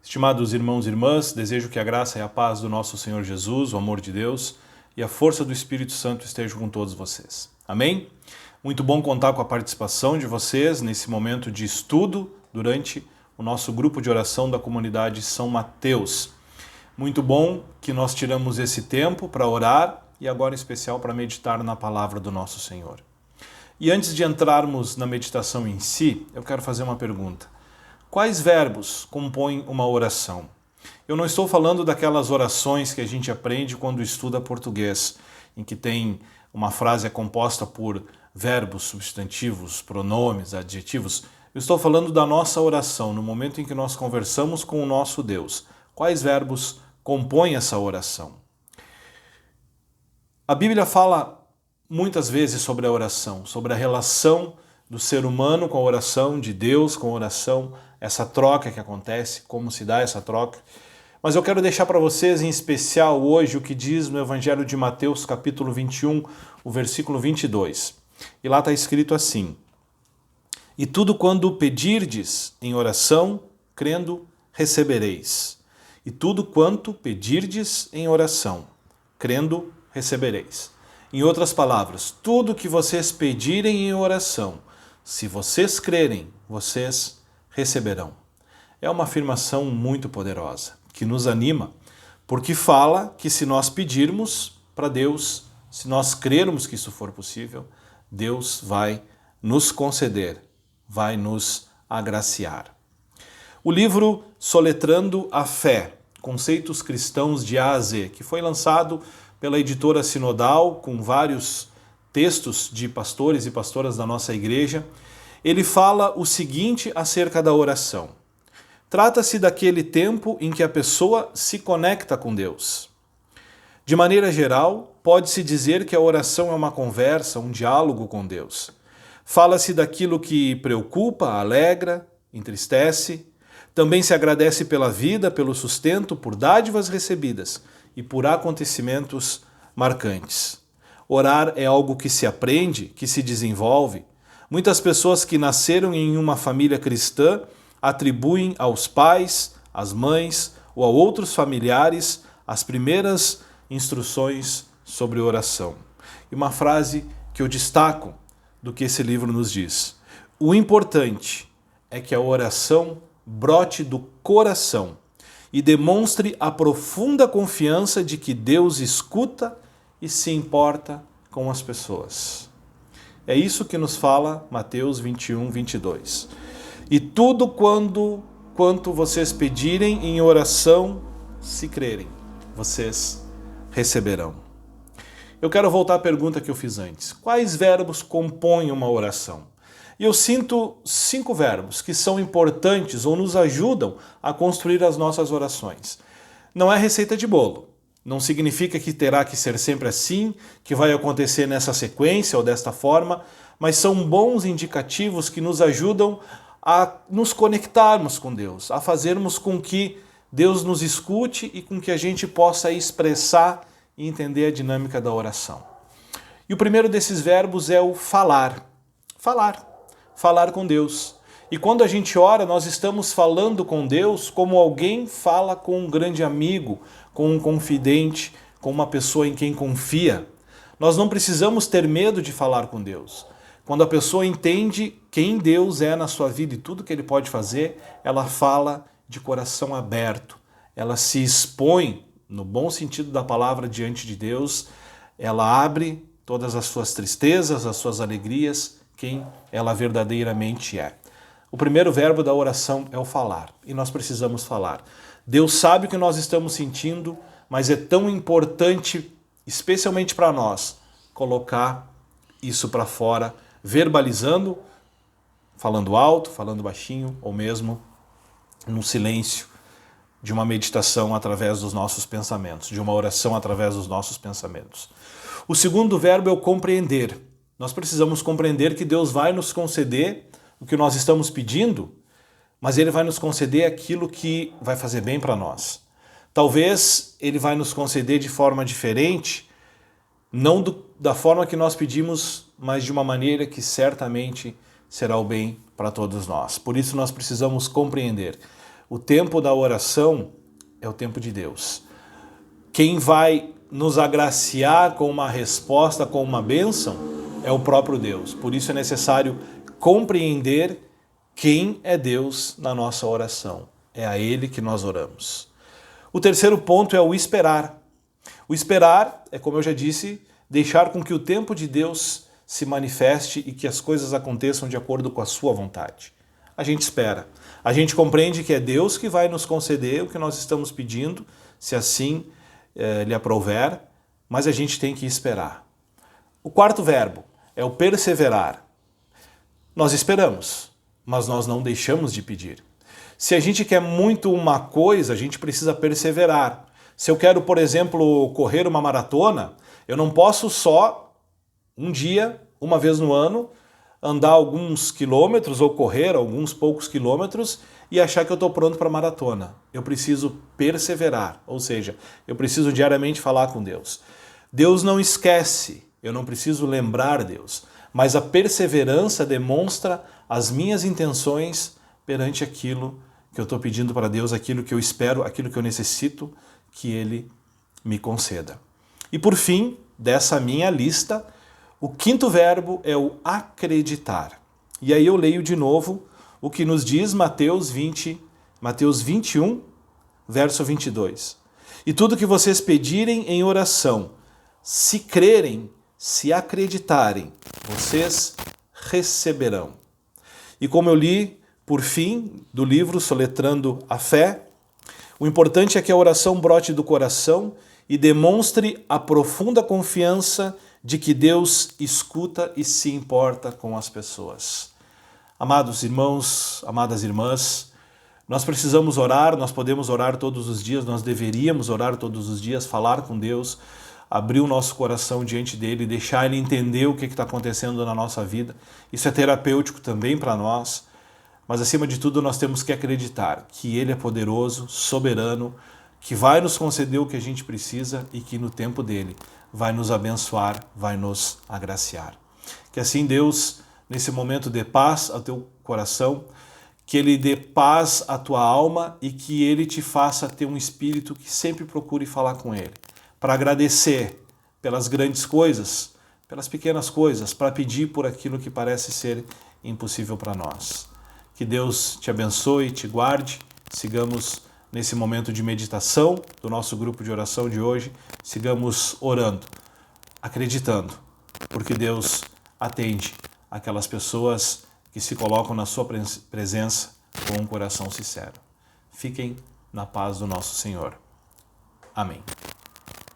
Estimados irmãos e irmãs, desejo que a graça e a paz do nosso Senhor Jesus, o amor de Deus e a força do Espírito Santo estejam com todos vocês. Amém? Muito bom contar com a participação de vocês nesse momento de estudo durante o nosso grupo de oração da comunidade São Mateus. Muito bom que nós tiramos esse tempo para orar e agora em especial para meditar na palavra do nosso Senhor. E antes de entrarmos na meditação em si, eu quero fazer uma pergunta. Quais verbos compõem uma oração? Eu não estou falando daquelas orações que a gente aprende quando estuda português, em que tem uma frase composta por verbos, substantivos, pronomes, adjetivos. Eu estou falando da nossa oração, no momento em que nós conversamos com o nosso Deus. Quais verbos compõem essa oração? A Bíblia fala muitas vezes sobre a oração, sobre a relação do ser humano com a oração, de Deus com a oração, essa troca que acontece, como se dá essa troca. Mas eu quero deixar para vocês em especial hoje o que diz no Evangelho de Mateus, capítulo 21, o versículo 22. E lá está escrito assim: E tudo quando pedirdes em oração, crendo, recebereis. E tudo quanto pedirdes em oração, crendo, recebereis. Em outras palavras, tudo que vocês pedirem em oração, se vocês crerem, vocês receberão. É uma afirmação muito poderosa, que nos anima, porque fala que se nós pedirmos para Deus, se nós crermos que isso for possível, Deus vai nos conceder, vai nos agraciar. O livro Soletrando a Fé, Conceitos Cristãos de A a Z, que foi lançado pela editora Sinodal, com vários textos de pastores e pastoras da nossa igreja, ele fala o seguinte acerca da oração. Trata-se daquele tempo em que a pessoa se conecta com Deus. De maneira geral, pode-se dizer que a oração é uma conversa, um diálogo com Deus. Fala-se daquilo que preocupa, alegra, entristece. Também se agradece pela vida, pelo sustento, por dádivas recebidas e por acontecimentos marcantes. Orar é algo que se aprende, que se desenvolve. Muitas pessoas que nasceram em uma família cristã atribuem aos pais, às mães ou a outros familiares as primeiras instruções sobre oração. E uma frase que eu destaco do que esse livro nos diz: o importante é que a oração brote do coração e demonstre a profunda confiança de que Deus escuta e se importa com as pessoas. É isso que nos fala Mateus 21, 22. E tudo quanto vocês pedirem em oração, se crerem, vocês receberão. Eu quero voltar à pergunta que eu fiz antes. Quais verbos compõem uma oração? E eu sinto 5 verbos que são importantes ou nos ajudam a construir as nossas orações. Não é receita de bolo. Não significa que terá que ser sempre assim, que vai acontecer nessa sequência ou desta forma, mas são bons indicativos que nos ajudam a nos conectarmos com Deus, a fazermos com que Deus nos escute e com que a gente possa expressar e entender a dinâmica da oração. E o primeiro desses verbos é o falar. Falar com Deus. E quando a gente ora, nós estamos falando com Deus como alguém fala com um grande amigo, com um confidente, com uma pessoa em quem confia. Nós não precisamos ter medo de falar com Deus. Quando a pessoa entende quem Deus é na sua vida e tudo que Ele pode fazer, ela fala de coração aberto. Ela se expõe, no bom sentido da palavra, diante de Deus. Ela abre todas as suas tristezas, as suas alegrias, quem ela verdadeiramente é. O primeiro verbo da oração é o falar, e nós precisamos falar. Deus sabe o que nós estamos sentindo, mas é tão importante, especialmente para nós, colocar isso para fora, verbalizando, falando alto, falando baixinho, ou mesmo no silêncio de uma meditação através dos nossos pensamentos, de uma oração através dos nossos pensamentos. O segundo verbo é o compreender. Nós precisamos compreender que Deus vai nos conceder o que nós estamos pedindo, mas Ele vai nos conceder aquilo que vai fazer bem para nós. Talvez Ele vai nos conceder de forma diferente, não da forma que nós pedimos, mas de uma maneira que certamente será o bem para todos nós. Por isso nós precisamos compreender. O tempo da oração é o tempo de Deus. Quem vai nos agraciar com uma resposta, com uma bênção, é o próprio Deus. Por isso é necessário compreender quem é Deus na nossa oração. É a Ele que nós oramos. O terceiro ponto é o esperar. O esperar é, como eu já disse, deixar com que o tempo de Deus se manifeste e que as coisas aconteçam de acordo com a sua vontade. A gente espera. A gente compreende que é Deus que vai nos conceder o que nós estamos pedindo, se assim lhe aprouver, mas a gente tem que esperar. O quarto verbo é o perseverar. Nós esperamos, mas nós não deixamos de pedir. Se a gente quer muito uma coisa, a gente precisa perseverar. Se eu quero, por exemplo, correr uma maratona, eu não posso só um dia, uma vez no ano, andar alguns quilômetros ou correr alguns poucos quilômetros e achar que eu estou pronto para a maratona. Eu preciso perseverar, ou seja, eu preciso diariamente falar com Deus. Deus não esquece, eu não preciso lembrar Deus, mas a perseverança demonstra as minhas intenções perante aquilo que eu estou pedindo para Deus, aquilo que eu espero, aquilo que eu necessito que Ele me conceda. E por fim, dessa minha lista, o quinto verbo é o acreditar. E aí eu leio de novo o que nos diz Mateus 21, verso 22. E tudo que vocês pedirem em oração, se crerem, se acreditarem, vocês receberão. E como eu li, por fim, do livro Soletrando a Fé, o importante é que a oração brote do coração e demonstre a profunda confiança de que Deus escuta e se importa com as pessoas. Amados irmãos, amadas irmãs, nós precisamos orar, nós podemos orar todos os dias, nós deveríamos orar todos os dias, falar com Deus, abrir o nosso coração diante dele, deixar ele entender o que está acontecendo na nossa vida. Isso é terapêutico também para nós, mas acima de tudo nós temos que acreditar que ele é poderoso, soberano, que vai nos conceder o que a gente precisa e que no tempo dele vai nos abençoar, vai nos agraciar. Que assim Deus, nesse momento, dê paz ao teu coração, que Ele dê paz à tua alma e que Ele te faça ter um espírito que sempre procure falar com Ele, para agradecer pelas grandes coisas, pelas pequenas coisas, para pedir por aquilo que parece ser impossível para nós. Que Deus te abençoe, te guarde, sigamos nesse momento de meditação do nosso grupo de oração de hoje, sigamos orando, acreditando, porque Deus atende aquelas pessoas que se colocam na sua presença com um coração sincero. Fiquem na paz do nosso Senhor. Amém.